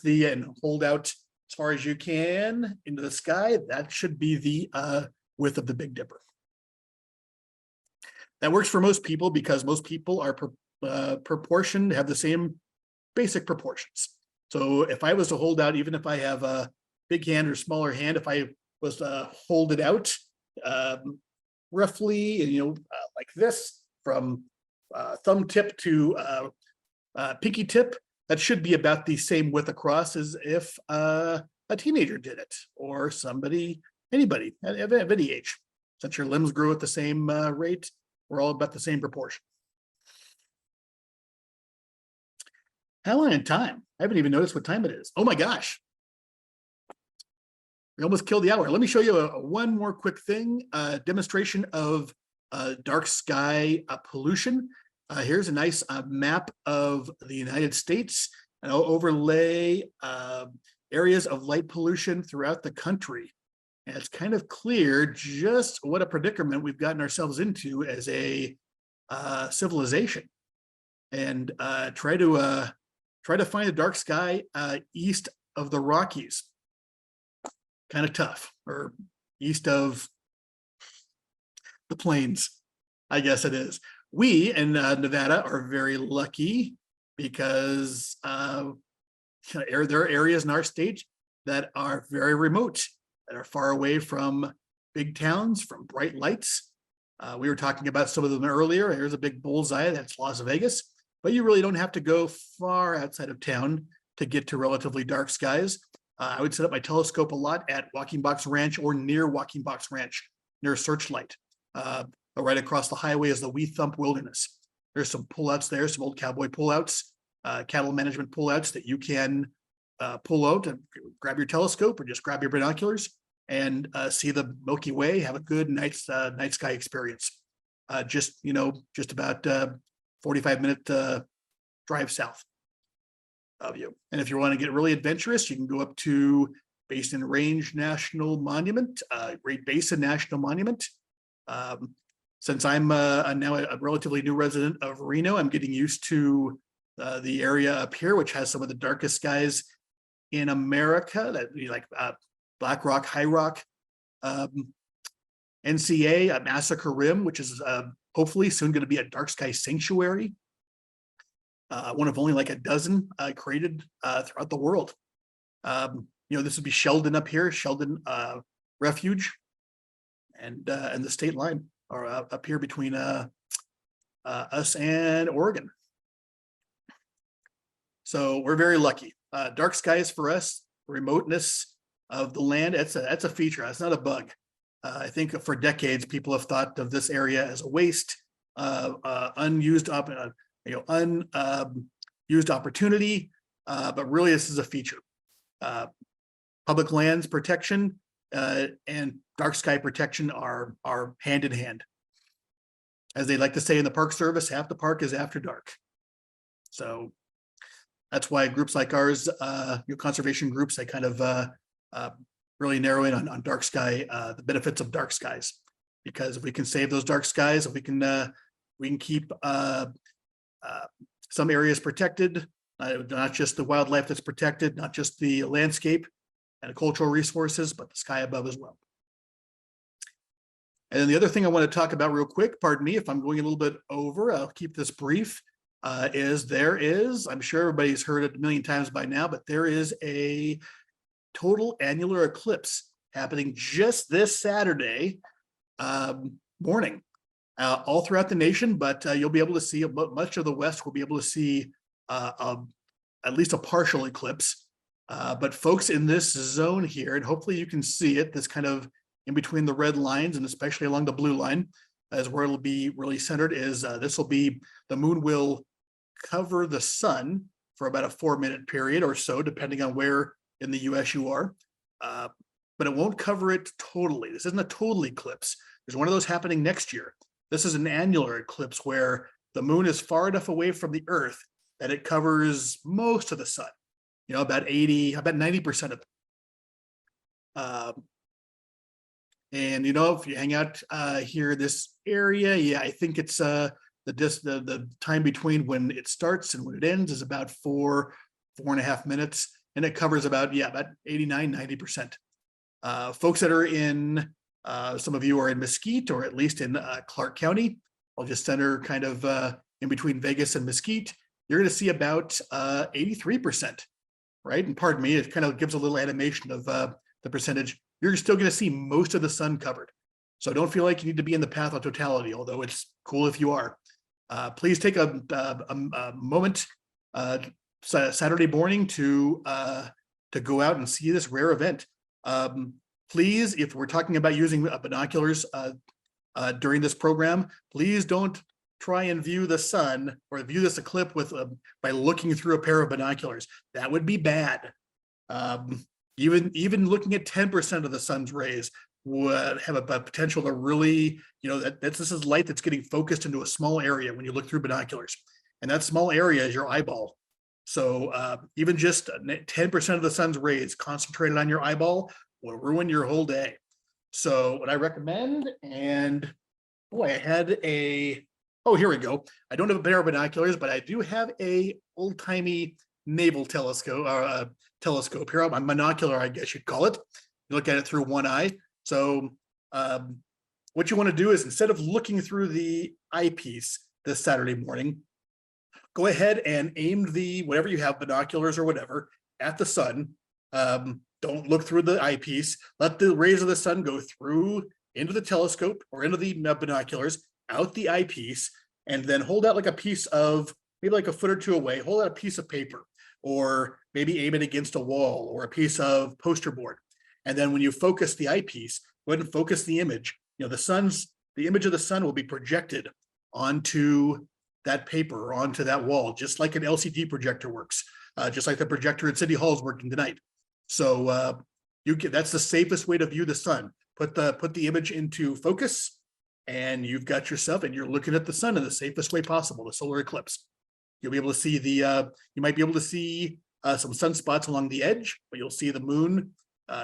and hold out as far as you can into the sky. That should be the width of the Big Dipper. That works for most people because most people are proportioned, have the same basic proportions. So if I was to hold out, even if I have a big hand or smaller hand, if I was to hold it out roughly, like this, from thumb tip to pinky tip, that should be about the same width across as if a teenager did it, or anybody of any age. Since your limbs grow at the same rate, we're all about the same proportion. How am I in time? I haven't even noticed what time it is. Oh my gosh. We almost killed the hour. Let me show you one more quick thing, demonstration of dark sky pollution. Here's a nice map of the United States, and I'll overlay areas of light pollution throughout the country. And it's kind of clear just what a predicament we've gotten ourselves into as a civilization. And try to find a dark sky east of the Rockies. Kind of tough, or east of the plains, I guess it is. We in Nevada are very lucky because there are areas in our state that are very remote, that are far away from big towns, from bright lights. We were talking about some of them earlier. Here's a big bullseye, that's Las Vegas. But you really don't have to go far outside of town to get to relatively dark skies. I would set up my telescope a lot at Walking Box Ranch or near Walking Box Ranch, near Searchlight. Right across the highway is the Wee Thump Wilderness. There's some pullouts there, some old cowboy pullouts, cattle management pullouts that you can pull out and grab your telescope or just grab your binoculars and see the Milky Way, have a good night sky experience. Just about 45-minute drive south of you. And if you want to get really adventurous, you can go up to Basin Range National Monument, Great Basin National Monument. Since I'm now a relatively new resident of Reno, I'm getting used to the area up here, which has some of the darkest skies in America, that like Black Rock, High Rock, NCA, Massacre Rim, which is hopefully soon going to be a dark sky sanctuary. One of only like a dozen created throughout the world. This would be Sheldon up here, Sheldon Refuge, and the state line are up here between us and Oregon. So we're very lucky. Dark skies for us, remoteness of the land, that's a feature. That's not a bug. I think for decades people have thought of this area as a waste, unused opportunity, but really this is a feature. Public lands protection and dark sky protection are hand in hand. As they like to say in the Park Service, half the park is after dark. So that's why groups like ours, conservation groups, they kind of really narrow in on dark sky, the benefits of dark skies, because if we can save those dark skies, if we can keep some areas protected, not just the wildlife that's protected, not just the landscape and cultural resources, but the sky above as well. And then the other thing I want to talk about real quick, pardon me if I'm going a little bit over, I'll keep this brief, I'm sure everybody's heard it a million times by now, but there is a total annular eclipse happening just this Saturday morning, all throughout the nation, but you'll be able to see, much of the West will be able to see at least a partial eclipse. But folks in this zone here, and hopefully you can see it, this kind of in between the red lines and especially along the blue line, as where it'll be really centered is this will be, the moon will cover the sun for about a 4-minute period or so, depending on where in the US you are, but it won't cover it totally. This isn't a total eclipse. There's one of those happening next year. This is an annular eclipse where the moon is far enough away from the earth that it covers most of the sun, about 90% of it. And if you hang out here, this area, yeah, I think it's the time between when it starts and when it ends is about 4.5 minutes, and it covers about 89-90%. Folks that are in, some of you are in Mesquite or at least in Clark County. I'll just center kind of in between Vegas and Mesquite. You're going to see about 83%, right? And pardon me, it kind of gives a little animation of the percentage. You're still going to see most of the sun covered. So don't feel like you need to be in the path of totality, although it's cool if you are. Please take a moment Saturday morning to go out and see this rare event. Please, if we're talking about using binoculars during this program, please don't try and view the sun or view this eclipse by looking through a pair of binoculars. That would be bad. Even looking at 10% of the sun's rays would have a potential to really, this is light that's getting focused into a small area when you look through binoculars, and that small area is your eyeball. So even just 10% of the sun's rays concentrated on your eyeball will ruin your whole day. So what I recommend, and boy, I had here we go. I don't have a pair of binoculars, but I do have a old-timey naval telescope, or telescope here, a monocular, I guess you'd call it. You look at it through one eye. So what you want to do is, instead of looking through the eyepiece this Saturday morning, go ahead and aim whatever you have, binoculars or whatever, at the sun. Don't look through the eyepiece. Let the rays of the sun go through into the telescope or into the binoculars, out the eyepiece, and then hold out like a piece of, maybe like a foot or two away, hold out a piece of paper, or maybe aim it against a wall or a piece of poster board. And then when you focus the eyepiece, go ahead and focus the image. The image of the sun will be projected onto that paper or onto that wall, just like an LCD projector works, just like the projector at City Hall is working tonight. So that's the safest way to view the sun. Put the image into focus, and you've got yourself, and you're looking at the sun in the safest way possible, the solar eclipse. You'll be able to see you might be able to see some sunspots along the edge, but you'll see the moon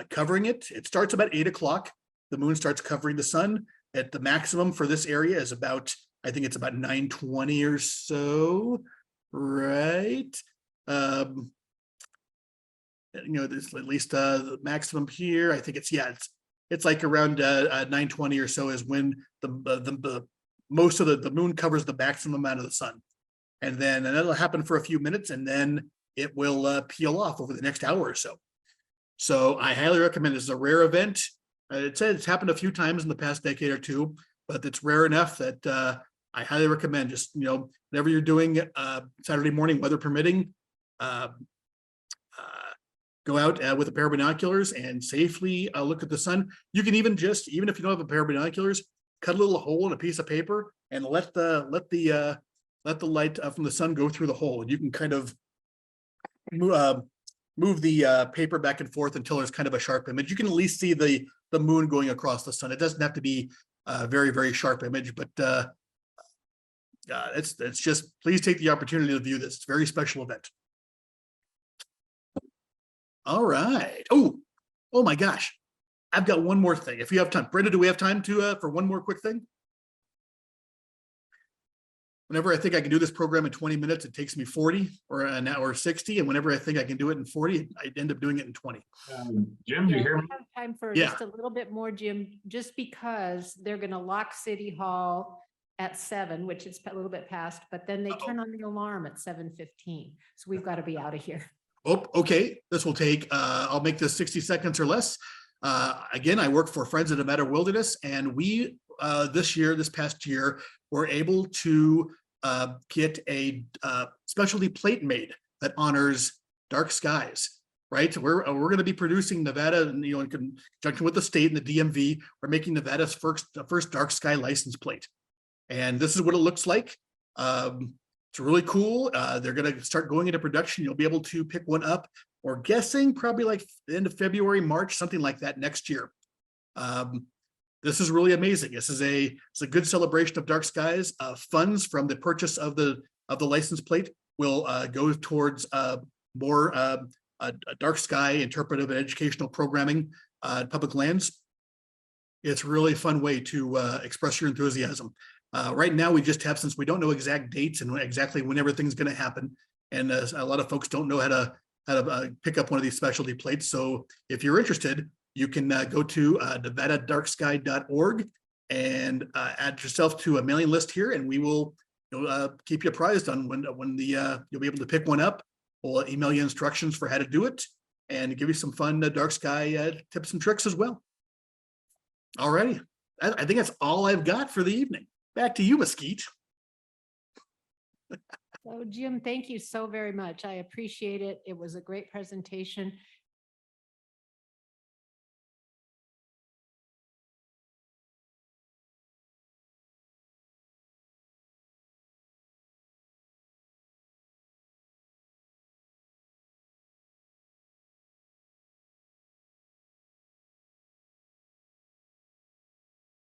covering it. It starts about 8 o'clock. The moon starts covering the sun. At the maximum for this area is about, I think it's about 9:20 or so. right. There's at least the maximum here. I think it's like around 9:20 or so is when the most of the moon covers the maximum amount of the sun. And that'll happen for a few minutes and then it will peel off over the next hour or so. So I highly recommend. This is a rare event. It said it's happened a few times in the past decade or two, but it's rare enough that I highly recommend. Just, whatever you're doing Saturday morning, weather permitting, go out with a pair of binoculars and safely look at the sun. You can even if you don't have a pair of binoculars, cut a little hole in a piece of paper and let the light from the sun go through the hole. And you can kind of move the paper back and forth until there's kind of a sharp image. You can at least see the moon going across the sun. It doesn't have to be a very, very sharp image, but it's just, please take the opportunity to view this. It's a very special event. All right. Oh my gosh. I've got one more thing. If you have time, Brenda, do we have time for one more quick thing? Whenever I think I can do this program in 20 minutes, it takes me 40 or an hour 60. And whenever I think I can do it in 40, I end up doing it in 20. Jim, do you Yeah, hear we me? have time for Yeah. just a little bit more, Jim, just because they're gonna lock City Hall at 7, which is a little bit past, but then they turn on the alarm at 7:15. So we've got to be out of here. Oh, okay. This will take, I'll make this 60 seconds or less. Again, I work for Friends of Nevada Wilderness, and we, this past year, were able to get a specialty plate made that honors dark skies, right? We're going to be producing Nevada, and in conjunction with the state and the DMV, we're making Nevada's first dark sky license plate. And this is what it looks like. It's really cool. They're going to start going into production. You'll be able to pick one up, or guessing probably like the end of February, March, something like that next year. This is really amazing. It's a good celebration of dark skies. Funds from the purchase of the license plate will go towards more dark sky interpretive and educational programming public lands. It's a really fun way to express your enthusiasm. Right now, we just have, since we don't know exact dates and exactly when everything's going to happen, and a lot of folks don't know how to pick up one of these specialty plates. So if you're interested, you can go to nevadadarksky.org and add yourself to a mailing list here, and we will keep you apprised on when you'll be able to pick one up. We'll email you instructions for how to do it and give you some fun dark sky tips and tricks as well. All righty. I think that's all I've got for the evening. Back to you, Mesquite. So Jim, thank you so very much. I appreciate it. It was a great presentation.